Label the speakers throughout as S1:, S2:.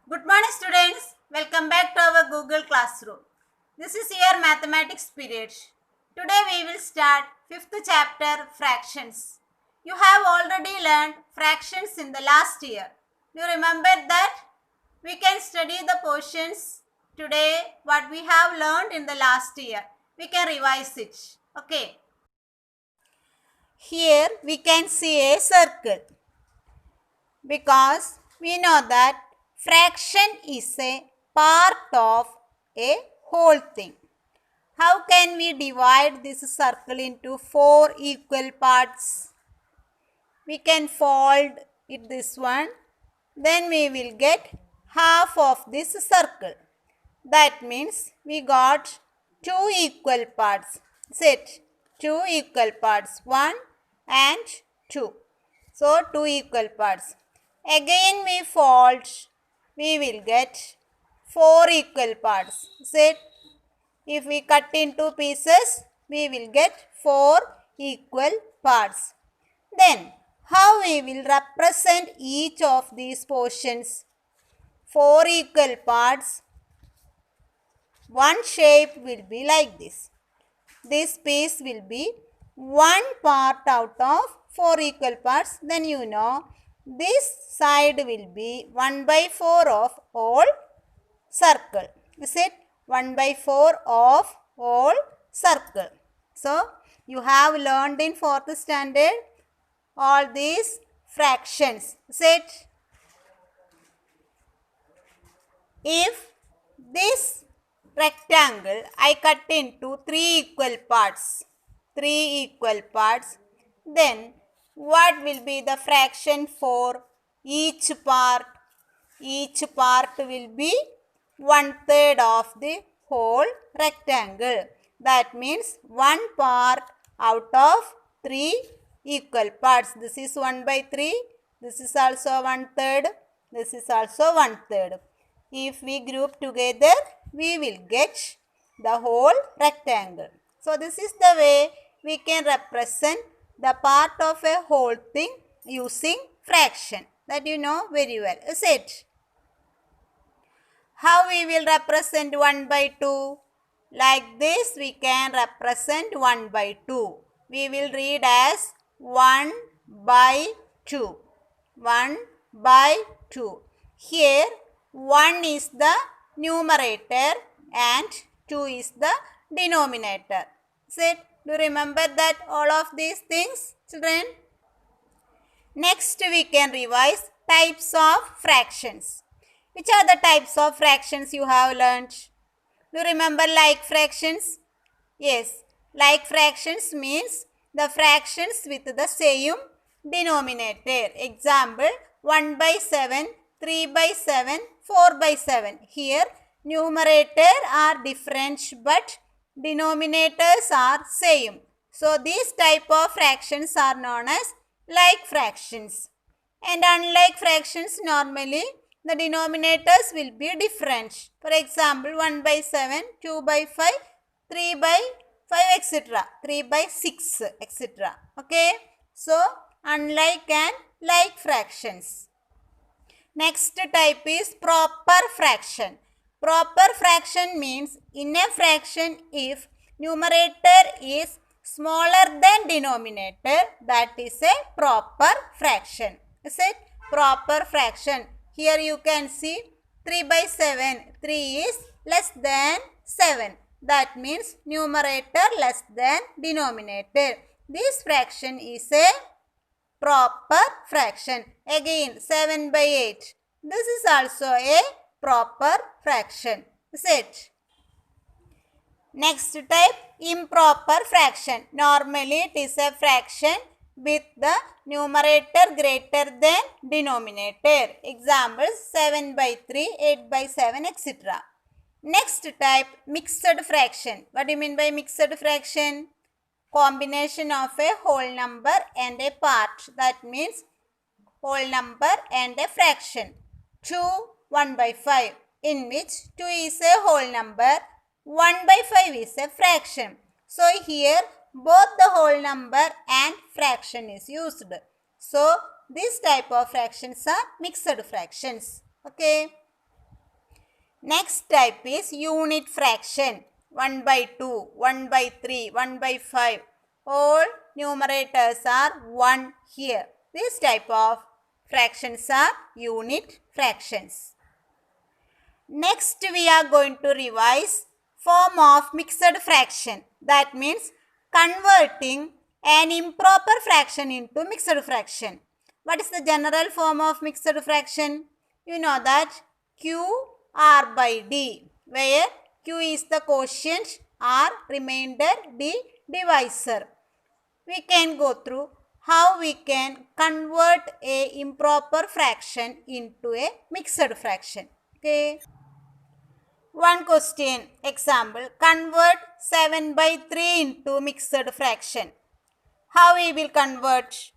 S1: Good morning students. Welcome back to our Google Classroom. This is your mathematics period. Today we will start 5th chapter fractions. You have already learned fractions in the last year. You remember that? We can study the portions today what we have learned in the last year. We can revise it. Okay. Here we can see a circle because we know that fraction is a part of a whole thing. How can we divide this circle into 4 equal parts? We can fold it this one. Then we will get half of this circle. That means we got 2 equal parts. Set 2 equal parts. 1 and 2. So 2 equal parts. Again we fold. We will get 4 equal parts. Set. If we cut into pieces, we will get 4 equal parts. Then, how we will represent each of these portions? 4 equal parts. One shape will be like this. This piece will be one part out of 4 equal parts. Then you know, this side will be 1 by 4 of all circle. Is it? 1 by 4 of all circle. So, you have learned in 4th standard all these fractions. Is it? If this rectangle I cut into 3 equal parts, then what will be the fraction for each part? Each part will be 1/3 of the whole rectangle. That means 1 part out of 3 equal parts. This is 1 by 3. This is also 1/3. This is also 1/3. If we group together, we will get the whole rectangle. So, this is the way we can represent the part of a whole thing using fraction. That you know very well, is it? How we will represent 1 by 2? Like this we can represent 1 by 2. We will read as 1 by 2. 1 by 2. Here 1 is the numerator and 2 is the denominator. Sit. Do you remember that all of these things, children? Next we can revise types of fractions. Which are the types of fractions you have learnt? Do you remember like fractions? Yes, like fractions means the fractions with the same denominator. Example, 1 by 7, 3 by 7, 4 by 7. Here, numerator are different but denominators are same. So, these type of fractions are known as like fractions. And unlike fractions, normally the denominators will be different. For example, 1 by 7, 2 by 5, 3 by 5, etc. 3 by 6, etc. Okay. So, unlike and like fractions. Next type is proper fraction. Proper fraction means in a fraction if numerator is smaller than denominator, that is a proper fraction. Is it? Proper fraction. Here you can see 3 by 7. 3 is less than 7. That means numerator less than denominator. This fraction is a proper fraction. Again 7 by 8. This is also a proper fraction. Is it? Next type, improper fraction. Normally it is a fraction with the numerator greater than denominator. Examples 7 by 3, 8 by 7, etc. Next type, mixed fraction. What do you mean by mixed fraction? Combination of a whole number and a part. That means whole number and a fraction. 2, 1 by 5, in which 2 is a whole number, 1 by 5 is a fraction. So, here both the whole number and fraction is used. So, this type of fractions are mixed fractions. Okay. Next type is unit fraction. 1 by 2, 1 by 3, 1 by 5. All numerators are 1 here. This type of fractions are unit fractions. Next we are going to revise form of mixed fraction. That means converting an improper fraction into mixed fraction. What is the general form of mixed fraction? You know that Q R by D, where Q is the quotient, R remainder, D divisor. We can go through how we can convert a improper fraction into a mixed fraction. Okay. One question. Example. Convert 7 by 3 into mixed fraction. How we will convert?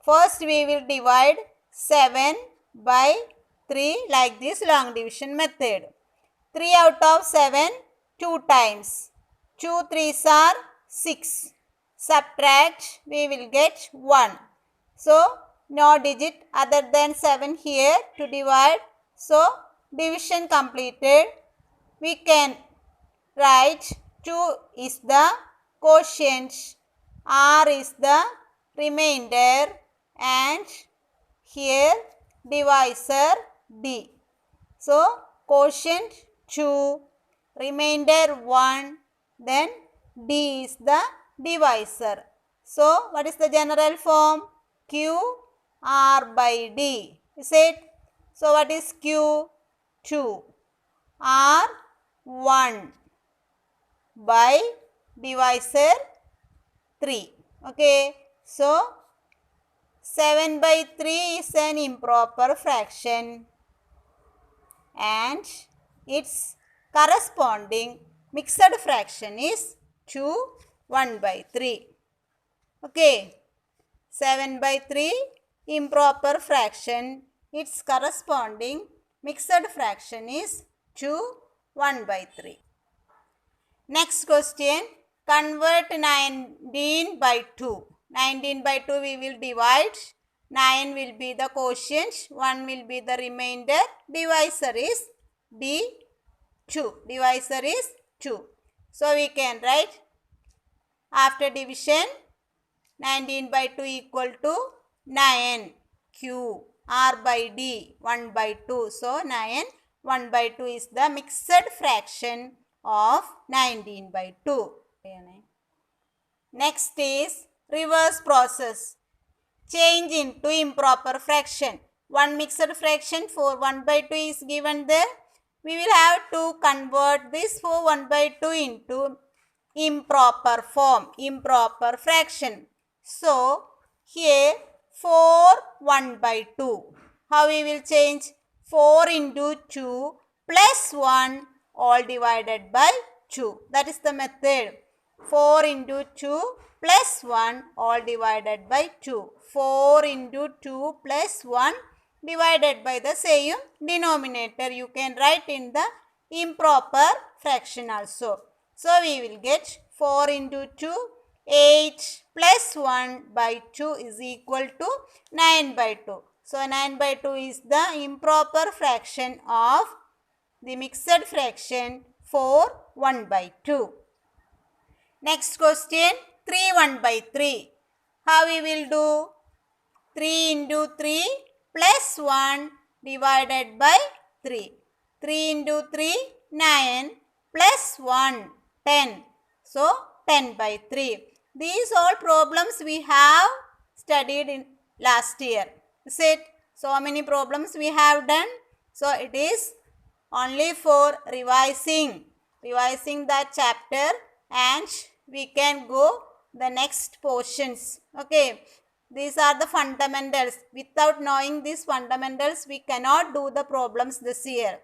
S1: First we will divide 7 by 3 like this long division method. 3 out of 7 2 times. 2 3s are 6. Subtract, we will get 1. So no digit other than 7 here to divide. So division completed. We can write 2 is the quotient, R is the remainder, and here divisor D. So quotient 2, remainder 1, then D is the divisor. So what is the general form? Q R by D. Is it? So what is Q? 2. R 1 by divisor 3. Okay. So 7 by 3 is an improper fraction and its corresponding mixed fraction is 2 1 by 3. Okay. 7 by 3 improper fraction, its corresponding mixed fraction is 2 1 by 3. Next question. Convert 19 by 2. 19 by 2 we will divide. 9 will be the quotient. 1 will be the remainder. Divisor is D2. Divisor is 2. So we can write after division 19 by 2 equal to 9 Q R by D 1 by 2. So 9 1 by 2 is the mixed fraction of 19 by 2. Next is reverse process. Change into improper fraction. One mixed fraction for 1 by 2 is given there. We will have to convert this for 1 by 2 into improper form, improper fraction. So here 4 1 by 2. How we will change? 4 into 2 plus 1 all divided by 2. That is the method. 4 into 2 plus 1 all divided by 2. 4 into 2 plus 1 divided by the same denominator. You can write in the improper fraction also. So we will get 4 into 2, 8 plus 1 by 2 is equal to 9 by 2. So 9 by 2 is the improper fraction of the mixed fraction 4 1 by 2. Next question, 3 1 by 3. How we will do? 3 into 3 plus 1 divided by 3. 3 into 3, 9 plus 1, 10. So 10 by 3. These all problems we have studied in last year. Is it? So many problems we have done. So it is only for revising that chapter, and we can go the next portions. Okay. These are the fundamentals. Without knowing these fundamentals, we cannot do the problems this year.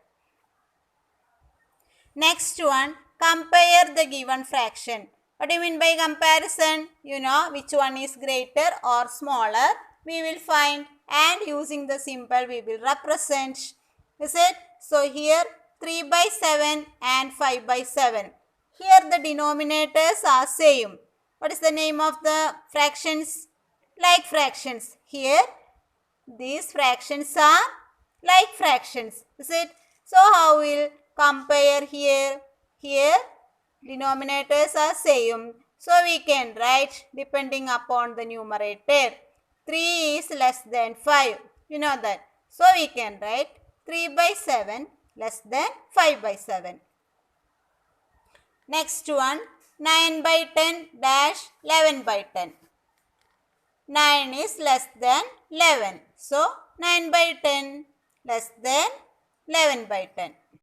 S1: Next one, compare the given fraction. What do you mean by comparison? You know which one is greater or smaller. We will find, and using the symbol we will represent. Is it? So here 3 by 7 and 5 by 7. Here the denominators are same. What is the name of the fractions? Like fractions. Here these fractions are like fractions. Is it? So how we'll compare here? Here denominators are same. So we can write depending upon the numerator. 3 is less than 5. You know that. So we can write 3 by 7 less than 5 by 7. Next one, 9 by 10 dash 11 by 10. 9 is less than 11. So 9 by 10 less than 11 by 10.